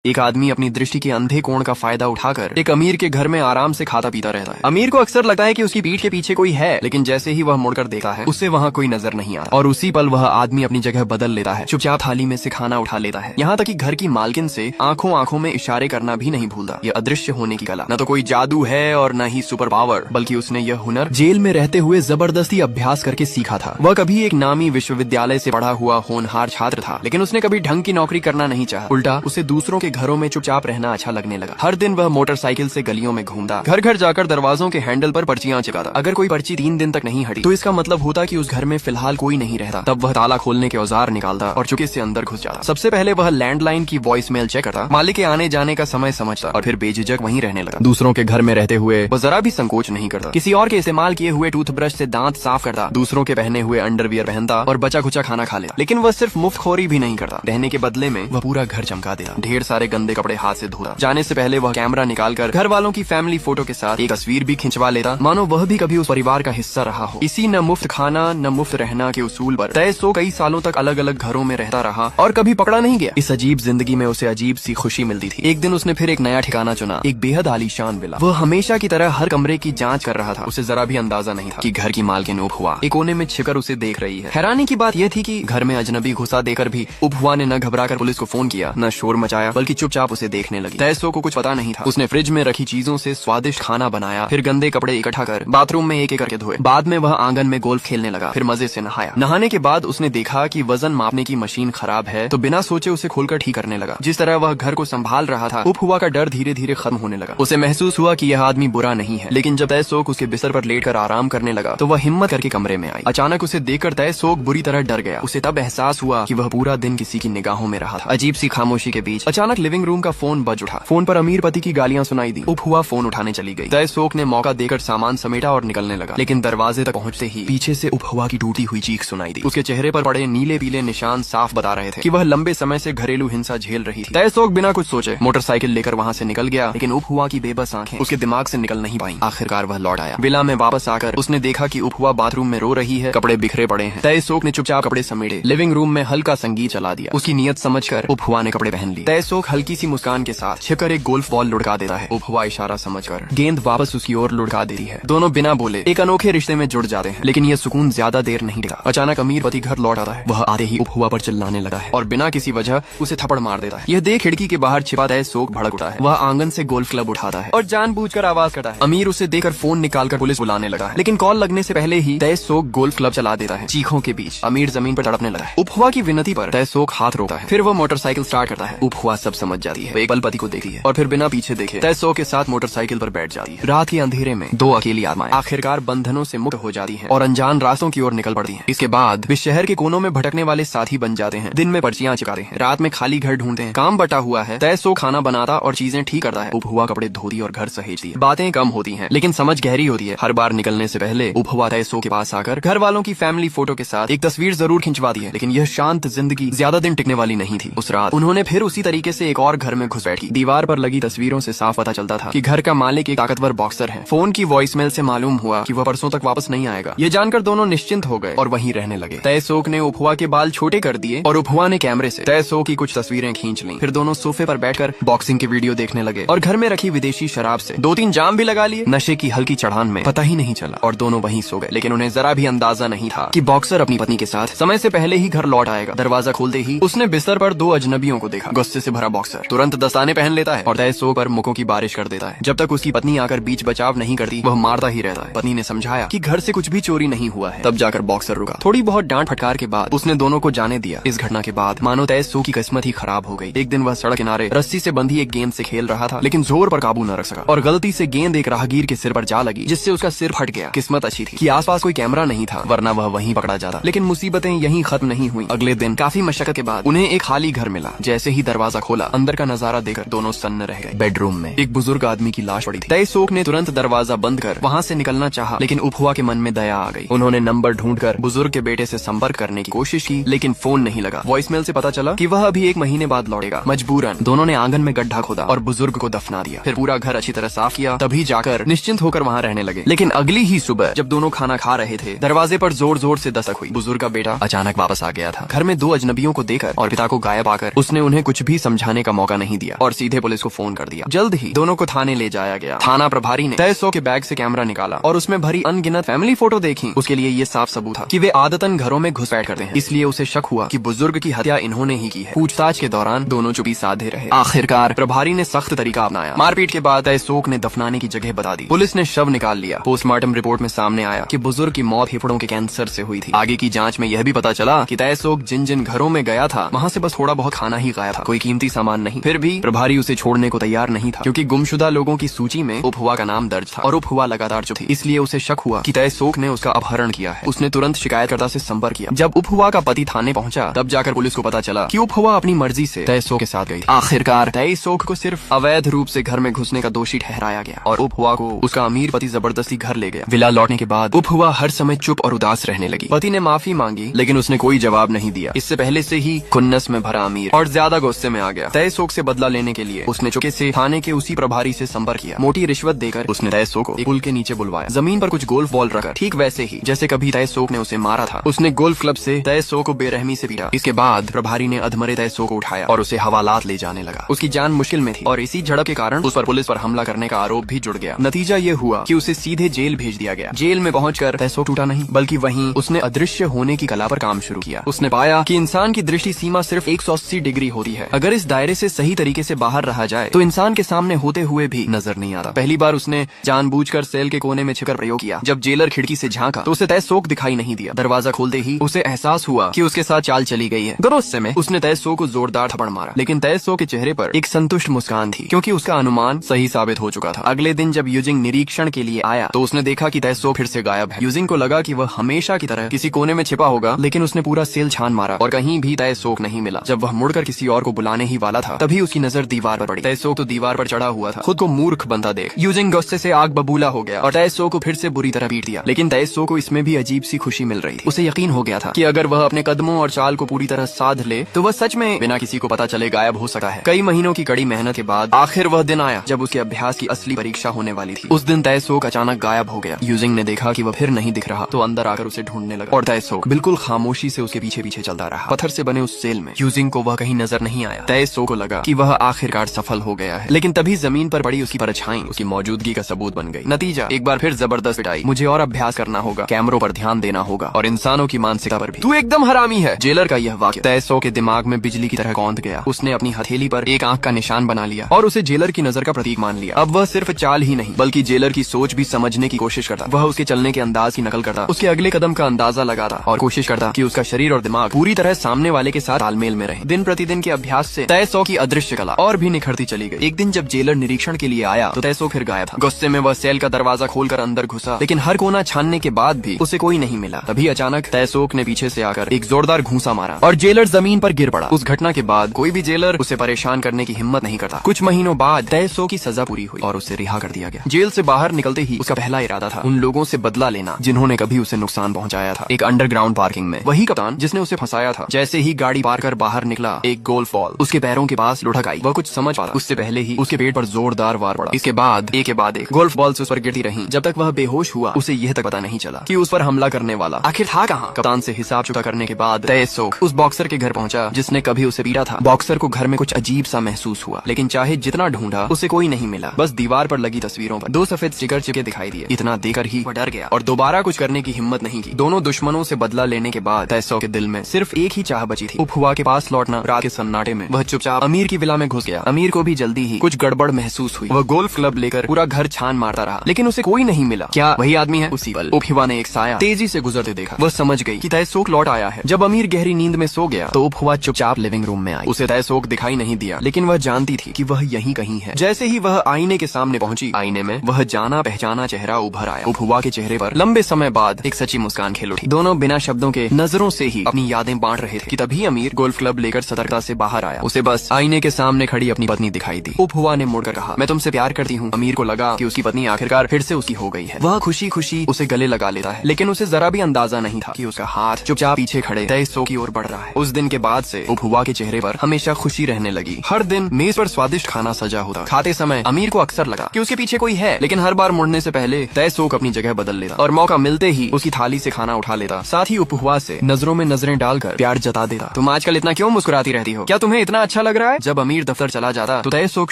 एक आदमी अपनी दृष्टि के अंधे कोण का फायदा उठाकर एक अमीर के घर में आराम से खाता पीता रहता है। अमीर को अक्सर लगता है कि उसकी पीठ के पीछे कोई है, लेकिन जैसे ही वह मुड़कर देखता है उसे वहाँ कोई नजर नहीं आता और उसी पल वह आदमी अपनी जगह बदल लेता है, चुपचाप थाली में से खाना उठा लेता है। यहाँ तक कि घर की मालकिन से आंखों आंखों में इशारे करना भी नहीं भूलता। यह अदृश्य होने की कला न तो कोई जादू है और न ही सुपर पावर, बल्कि उसने यह हुनर जेल में रहते हुए जबरदस्ती अभ्यास करके सीखा था। वह कभी एक नामी विश्वविद्यालय से पढ़ा हुआ होनहार छात्र था, लेकिन उसने कभी ढंग की नौकरी करना नहीं चाहा। उल्टा उसे दूसरों के घरों में चुपचाप रहना अच्छा लगने लगा। हर दिन वह मोटरसाइकिल से गलियों में घूमता, घर घर जाकर दरवाजों के हैंडल पर पर्चियां चिपकाता। अगर कोई पर्ची 3 दिन तक नहीं हटी तो इसका मतलब होता कि उस घर में फिलहाल कोई नहीं रहता। तब वह ताला खोलने के औजार निकालता और चुपके से अंदर घुस जाता। सबसे पहले वह लैंडलाइन की वॉइस मेल चेक करता, मालिक के आने जाने का समय समझता और फिर बेझिझक वहीं रहने लगा। दूसरों के घर में रहते हुए वह जरा भी संकोच नहीं करता। किसी और के इस्तेमाल किए हुए टूथब्रश से दांत साफ करता, दूसरों के पहने हुए अंडरवियर पहनता और बचा खुचा खाना खा लेता। लेकिन वह सिर्फ मुफ्तखोरी भी नहीं करता, रहने के बदले में वह पूरा घर चमका देता। ढेर सारे गंदे कपड़े हाथ से धोता। जाने से पहले वह कैमरा निकालकर घर वालों की फैमिली फोटो के साथ एक तस्वीर भी खिंचवा लेता, मानो वह भी कभी उस परिवार का हिस्सा रहा हो। इसी न मुफ्त खाना न मुफ्त रहना के उसूल पर तय सो कई सालों तक अलग अलग घरों में रहता रहा और कभी पकड़ा नहीं गया। इस अजीब जिंदगी में उसे अजीब सी खुशी मिलती थी। एक दिन उसने फिर एक नया ठिकाना चुना, एक बेहद आलीशान विला। वह हमेशा की तरह हर कमरे की जांच कर रहा था। उसे जरा भी अंदाजा नहीं था कि घर की मालकिन उपहुआ एक कोने में छिपकर उसे देख रही है। हैरानी की बात यह थी कि घर में अजनबी घुसा देकर भी उपहुआ ने न घबराकर पुलिस को फोन किया, न शोर मचाया, बल्कि चुपचाप उसे देखने लगी। तैसो को कुछ पता नहीं था। उसने फ्रिज में रखी चीजों से स्वादिष्ट खाना बनाया, फिर गंदे कपड़े इकट्ठा कर बाथरूम में एक एक करके धोए। बाद में वह आंगन में गोल्फ खेलने लगा, फिर मजे से नहाया। नहाने के बाद उसने देखा कि वजन मापने की मशीन खराब है, तो बिना सोचे उसे खोलकर ठीक करने लगा। जिस तरह वह घर को संभाल रहा था, उपहुआ का डर धीरे धीरे खत्म होने लगा। उसे महसूस हुआ कि यह आदमी बुरा नहीं है। लेकिन जब तैसोक उसके बिस्तर पर लेटकर आराम करने लगा तो वह हिम्मत करके कमरे में आई। अचानक उसे देखकर तैसोक बुरी तरह डर गया। उसे तब एहसास हुआ कि वह पूरा दिन किसी की निगाहों में रहा था। अजीब सी खामोशी के बीच अचानक लिविंग रूम का फोन बज उठा। फोन पर अमीर पति की गालियां सुनाई दी। उपहुआ फोन उठाने चली गई। तैसोक ने मौका देकर सामान समेटा और निकलने लगा, लेकिन दरवाजे तक पहुंचते ही पीछे से उपहुआ की टूटी हुई चीख सुनाई दी। उसके चेहरे पर पड़े नीले पीले निशान साफ बता रहे थे कि वह लंबे समय से घरेलू हिंसा झेल रही थी। तैसोक बिना कुछ सोचे मोटरसाइकिल लेकर वहां से निकल गया, लेकिन उपहुआ की बेबस आंखें उसके दिमाग से निकल नहीं पाई। आखिरकार वह लौट आया। विला में वापस आकर उसने देखा कि उपहुआ बाथरूम में रो रही है, कपड़े बिखरे पड़े हैं। तैसोक ने चुपचाप कपड़े समेटे, लिविंग रूम में हल्का संगीत चला दिया। उसकी नियत समझकर उपहुआ ने कपड़े पहन लिए। तैसोक हल्की सी मुस्कान के साथ छिपकर एक गोल्फ बॉल लुढ़का देता है। उपहुआ इशारा समझकर गेंद वापस उसकी ओर लुढ़का देती है। दोनों बिना बोले एक अनोखे रिश्ते में जुड़ जाते हैं। लेकिन यह सुकून ज्यादा देर नहीं टिका। अचानक अमीर पति घर लौट आता है। वह आते ही उपहुआ पर चिल्लाने लगा है और बिना किसी वजह उसे थप्पड़ मार देता है। यह देख खिड़की के बाहर छिपा तैसोक भड़क उठा है। वह आंगन से गोल्फ क्लब उठाता है और जानबूझकर आवाज करता है। अमीर उसे देखकर फोन निकालकर पुलिस बुलाने लगा है, लेकिन कॉल लगने से पहले ही तैसोक गोल्फ क्लब चला देता है। चीखों के बीच अमीर जमीन पर तड़पने लगा है। उपहुआ की विनती पर तैसोक हाथ रोकता है। फिर वह मोटरसाइकिल स्टार्ट करता है। उपहुआ सब समझ जाती है। एक पल पति को देखती है और फिर बिना पीछे देखे तैसोक के साथ मोटरसाइकिल पर बैठ जाती है। रात के अंधेरे में दो अकेली आत्माएं आखिरकार बंधनों से मुक्त हो जाती हैं और अनजान रास्तों की ओर निकल पड़ती हैं। इसके बाद वे शहर के कोनों में भटकने वाले साथी बन जाते हैं। दिन में पर्चियां चिपकाते हैं, रात में खाली घर ढूंढते हैं। काम बटा हुआ है। तैसोक खाना बनाता और चीजें ठीक करता है। उपहुआ कपड़े धोती और घर सहेजती है। बातें कम होती हैं, लेकिन समझ गहरी होती है। हर बार निकलने से पहले उपहुआ तैसोक के पास आकर घर वालों की फैमिली फोटो के साथ एक तस्वीर जरूर खिंचवाती है। लेकिन यह शांत जिंदगी ज्यादा दिन टिकने वाली नहीं थी। उस रात उन्होंने फिर उसी तरीके से एक और घर में घुस बैठी। दीवार पर लगी तस्वीरों से साफ पता चलता था कि घर का मालिक एक ताकतवर बॉक्सर है। फोन की वॉइसमेल से मालूम हुआ कि वह परसों तक वापस नहीं आएगा। ये जानकर दोनों निश्चिंत हो गए और वहीं रहने लगे। तैसोक ने उपहुआ के बाल छोटे कर दिए और उपहुआ ने कैमरे से तैसोक की कुछ तस्वीरें खींच लीं। फिर दोनों सोफे पर बैठकर बॉक्सिंग की वीडियो देखने लगे और घर में रखी विदेशी शराब से 2-3 जाम भी लगा लिए। नशे की हल्की चढ़ान में पता ही नहीं चला और दोनों वहीं सो गए। लेकिन उन्हें जरा भी अंदाजा नहीं था कि बॉक्सर अपनी पत्नी के साथ समय से पहले ही घर लौट आएगा। दरवाजा खोलते ही उसने बिस्तर पर 2 अजनबियों को देखा। गुस्से से भरा बॉक्सर तुरंत दस्ताने पहन लेता है और तैसोक पर मुखों की बारिश कर देता है। जब तक उसकी पत्नी आकर बीच बचाव नहीं करती वह मारता ही रहता है। पत्नी ने समझाया कि घर से कुछ भी चोरी नहीं हुआ है। तब जाकर बॉक्सर रुका। थोड़ी बहुत डांट फटकार के बाद उसने दोनों को जाने दिया। इस घटना के बाद मानो तैसोक की किस्मत ही खराब हो गई। एक दिन वह सड़क किनारे रस्सी से बंधी एक गेंद से खेल रहा था, लेकिन जोर पर काबू न रख सका और गलती से गेंद एक राहगीर के सिर पर जा लगी, जिससे उसका सिर फट गया। किस्मत अच्छी थी कि आसपास कोई कैमरा नहीं था, वरना वह वहीं पकड़ा जाता। लेकिन मुसीबतें यहीं खत्म नहीं हुई। अगले दिन काफी मशक्कत के बाद उन्हें एक खाली घर मिला। जैसे ही दरवाजा खोला अंदर का नजारा देखकर दोनों सन्न रह गए। बेडरूम में एक बुजुर्ग आदमी की लाश पड़ी थी। तैसोक ने तुरंत दरवाजा बंद कर वहाँ से निकलना चाहा, लेकिन उपहुआ के मन में दया आ गई। उन्होंने नंबर ढूंढकर बुजुर्ग के बेटे से संपर्क करने की कोशिश की, लेकिन फोन नहीं लगा। वॉइसमेल से पता चला कि वह अभी 1 महीने बाद लौटेगा। मजबूरन दोनों ने आंगन में गड्ढा खोदा और बुजुर्ग को दफना दिया। फिर पूरा घर अच्छी तरह साफ किया, तभी जाकर निश्चिंत होकर वहाँ रहने लगे। लेकिन अगली ही सुबह जब दोनों खाना खा रहे थे, दरवाजे पर जोर जोर से दस्तक हुई। बुजुर्ग का बेटा अचानक वापस आ गया था। घर में 2 अजनबियों को देखकर और पिता को गायब आकर उसने उन्हें कुछ भी समझाने बताने का मौका नहीं दिया और सीधे पुलिस को फोन कर दिया। जल्द ही दोनों को थाने ले जाया गया। थाना प्रभारी ने तैसो के बैग से कैमरा निकाला और उसमें भरी अनगिनत फैमिली फोटो देखी। उसके लिए ये साफ सबूत था कि वे आदतन घरों में घुसपैठ करते हैं, इसलिए उसे शक हुआ कि बुजुर्ग की हत्या इन्होंने ही की है। पूछताछ के दौरान दोनों चुप्पी साधे रहे। आखिरकार प्रभारी ने सख्त तरीका अपनाया। मारपीट के बाद तैसोक ने दफनाने की जगह बता दी। पुलिस ने शव निकाल लिया। पोस्टमार्टम रिपोर्ट में सामने आया कि बुजुर्ग की मौत फेफड़ों के कैंसर से हुई थी। आगे की जांच में यह भी पता चला कि तैसोक जिन जिन घरों में गया था वहाँ से बस थोड़ा बहुत खाना ही खाया था, कोई कीमती सामान नहीं। फिर भी प्रभारी उसे छोड़ने को तैयार नहीं था, क्योंकि गुमशुदा लोगों की सूची में उपहुआ का नाम दर्ज था और उपहुआ लगातार चुप थी। इसलिए उसे शक हुआ कि तैसोक ने उसका अपहरण किया है। उसने तुरंत शिकायतकर्ता से संपर्क किया। जब उपहुआ का पति थाने पहुंचा तब जाकर पुलिस को पता चला कि उपहुआ अपनी मर्जी से तैसोक के साथ गई थी। आखिरकार तैसोक को सिर्फ अवैध रूप से घर में घुसने का दोषी ठहराया गया और उपहुआ को उसका अमीर पति जबरदस्ती घर ले गया। विला लौटने के बाद उपहुआ हर समय चुप और उदास रहने लगी। पति ने माफी मांगी लेकिन उसने कोई जवाब नहीं दिया। इससे पहले से ही खुन्नस में भरा अमीर और ज्यादा गुस्से में आ गया। तैसोक से बदला लेने के लिए उसने चुपके से थाने के उसी प्रभारी से संपर्क किया। मोटी रिश्वत देकर उसने तैसोक को एक पुल के नीचे बुलवाया। जमीन पर कुछ गोल्फ बॉल रखकर, ठीक वैसे ही जैसे कभी तैसोक ने उसे मारा था। उसने गोल्फ क्लब से तैसोक को बेरहमी से पीटा। इसके बाद प्रभारी ने अधमरे तैसोक को उठाया और उसे हवालात ले जाने लगा। उसकी जान मुश्किल में थी और इसी झड़प के कारण उस पर पुलिस पर हमला करने का आरोप भी जुड़ गया। नतीजा ये हुआ कि उसे सीधे जेल भेज दिया गया। जेल में पहुंचकर तैसोक टूटा नहीं, बल्कि वहीं उसने अदृश्य होने की कला पर काम शुरू किया। उसने पाया कि इंसान की दृष्टि सीमा सिर्फ 180 डिग्री होती है। अगर इस दायरे से सही तरीके से बाहर रहा जाए तो इंसान के सामने होते हुए भी नजर नहीं आता। पहली बार उसने जानबूझकर सेल के कोने में छिपकर प्रयोग किया। जब जेलर खिड़की से झांका तो उसे तैसोक दिखाई नहीं दिया। दरवाजा खोलते ही उसे एहसास हुआ कि उसके साथ चाल चली गई है। गुस्से में उसने तैसोक को जोरदार थप्पड़ मारा, लेकिन तैसोक के चेहरे पर एक संतुष्ट मुस्कान थी, क्योंकि उसका अनुमान सही साबित हो चुका था। अगले दिन जब यूजिंग निरीक्षण के लिए आया तो उसने देखा कि तैसोक फिर से गायब है। यूजिंग को लगा कि वह हमेशा की तरह किसी कोने में छिपा होगा, लेकिन उसने पूरा सेल छान मारा और कहीं भी तैसोक नहीं मिला। जब वह मुड़कर किसी और को बुलाने ही वाला था तभी उसकी नजर दीवार पर पड़ी। तैसोक तो दीवार पर चढ़ा हुआ था। खुद को मूर्ख बनता देख यूजिंग गुस्से से आग बबूला हो गया और तैसोक को फिर से बुरी तरह पीट दिया। लेकिन तैसोक को इसमें भी अजीब सी खुशी मिल रही थी। उसे यकीन हो गया था कि अगर वह अपने कदमों और चाल को पूरी तरह साध ले तो वह सच में बिना किसी को पता चले गायब हो सकता है। कई महीनों की कड़ी मेहनत के बाद आखिर वह दिन आया जब उसके अभ्यास की असली परीक्षा होने वाली थी। उस दिन तैसोक अचानक गायब हो गया। यूजिंग ने देखा कि वह फिर नहीं दिख रहा तो अंदर आकर उसे ढूंढने लगा और तैसोक बिल्कुल खामोशी से उसके पीछे पीछे चलता रहा। पत्थर से बने उस सेल में यूजिंग को वह कहीं नजर नहीं आया। तैसोक को लगा कि वह आखिरकार सफल हो गया है, लेकिन तभी जमीन पर पड़ी उसकी परछाई उसकी मौजूदगी का सबूत बन गई। नतीजा एक बार फिर जबरदस्त पिटाई। मुझे और अभ्यास करना होगा, कैमरों पर ध्यान देना होगा और इंसानों की मानसिकता पर भी। तू एकदम हरामी है। जेलर का यह वाक्य तैसोक के दिमाग में बिजली की तरह कौंध गया। उसने अपनी हथेली पर एक आंख का निशान बना लिया और उसे जेलर की नजर का प्रतीक मान लिया। अब वह सिर्फ चाल ही नहीं बल्कि जेलर की सोच भी समझने की कोशिश करता। वह उसके चलने के अंदाज की नकल करता, उसके अगले कदम का अंदाजा लगाता और कोशिश करता कि उसका शरीर और दिमाग पूरी तरह सामने वाले के साथ तालमेल में रहे। दिन प्रतिदिन के अभ्यास से तैसोक की अदृश्य कला और भी निखरती चली गई। एक दिन जब जेलर निरीक्षण के लिए आया तो तैसोक फिर गायब था। गुस्से में वह सेल का दरवाजा खोलकर अंदर घुसा, लेकिन हर कोना छानने के बाद भी उसे कोई नहीं मिला। तभी अचानक तैसोक ने पीछे से आकर एक जोरदार घूंसा मारा और जेलर जमीन पर गिर पड़ा। उस घटना के बाद कोई भी जेलर उसे परेशान करने की हिम्मत नहीं करता। कुछ महीनों बाद तैसोक की सजा पूरी हुई और उसे रिहा कर दिया गया। जेल से बाहर निकलते ही उसका पहला इरादा था उन लोगों से बदला लेना जिन्होंने कभी उसे नुकसान पहुंचाया था। एक अंडरग्राउंड पार्किंग में वही कप्तान जिसने उसे फंसाया था। जैसे ही गाड़ी पार कर बाहर निकला एक गोल्फ बॉल उसके पैरों के पास लुढ़क आई। वह कुछ समझ पाता उससे पहले ही उसके पेट पर जोरदार वार पड़ा। इसके बाद एक के बाद एक गोल्फ बॉल्स उस पर गिरती रहीं जब तक वह बेहोश हुआ। उसे यह तक पता नहीं चला कि उस पर हमला करने वाला आखिर था कहाँ। कप्तान से हिसाब चुका करने के बाद तैसोक उस बॉक्सर के घर पहुंचा जिसने कभी उसे पीटा था। बॉक्सर को घर में कुछ अजीब सा महसूस हुआ, लेकिन चाहे जितना ढूंढा उसे कोई नहीं मिला। बस दीवार पर लगी तस्वीरों पर 2 सफेद स्टिकर चिपके दिखाई दिए। इतना देकर ही वह डर गया और दोबारा कुछ करने की हिम्मत नहीं की। दोनों दुश्मनों से बदला लेने के बाद तैसोक के दिल में सिर्फ एक ही चाह बची थी, उपहुआ के पास लौटना। रात के सन्नाटे में वह चुपचाप अमीर की विला में घुस गया। अमीर को भी जल्दी ही कुछ गड़बड़ महसूस हुई। वह गोल्फ क्लब लेकर पूरा घर छान मारता रहा, लेकिन उसे कोई नहीं मिला। क्या वही आदमी है? उसी पल उपहुआ ने एक साया तेजी से गुजरते देखा। वह समझ गई कि तैसोक लौट आया है। जब अमीर गहरी नींद में सो गया तो उपहुआ चुपचाप लिविंग रूम में आई। उसे तैसोक दिखाई नहीं दिया, लेकिन वह जानती थी कि वह यहीं कहीं है। जैसे ही वह आईने के सामने पहुंची, आईने में वह जाना पहचाना चेहरा उभर आया। उपहुआ के चेहरे पर लंबे समय बाद एक सच्ची मुस्कान खेल उठी। दोनों बिना शब्दों के नजरों से ही अपनी यादें बांट रहे थे कि तभी अमीर गोल्फ क्लब लेकर सतर्कता से बाहर आया। उसे बस आईने के सामने खड़ी अपनी पत्नी दिखाई दी। उपहुआ ने मुड़कर कहा, मैं तुमसे प्यार करती हूँ। अमीर को लगा कि उसकी पत्नी आखिरकार फिर से उसकी हो गई है। वह खुशी खुशी उसे गले लगा लेता है, लेकिन उसे जरा भी अंदाजा नहीं था कि उसका हाथ चुपचाप पीछे खड़े तैसोक की ओर बढ़ रहा है। उस दिन के बाद से उपहुआ के चेहरे पर हमेशा खुशी रहने लगी। हर दिन मेज पर स्वादिष्ट खाना सजा होता। खाते समय अमीर को अक्सर लगा कि उसके पीछे कोई है, लेकिन हर बार मुड़ने से पहले तैसोक अपनी जगह बदल लेता और मौका मिलते ही उसकी थाली से खाना उठा लेता। साथ ही उपहुआ से नजरों में नजरें डालकर प्यार जता देता। तुम आजकल इतना क्यों मुस्कुराती रहती हो? क्या तुम्हें इतना अच्छा अच्छा लग रहा है। जब अमीर दफ्तर चला जाता तो तयसुख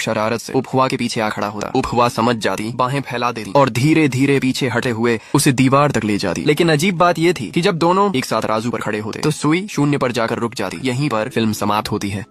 शरारत से उपहुआ के पीछे आ खड़ा होता। उपहुआ समझ जाती, बाहें फैला देती और धीरे धीरे पीछे हटे हुए उसे दीवार तक ले जाती। लेकिन अजीब बात ये थी कि जब दोनों एक साथ राजू पर खड़े होते तो सुई शून्य पर जाकर रुक जाती। यहीं पर फिल्म समाप्त होती है।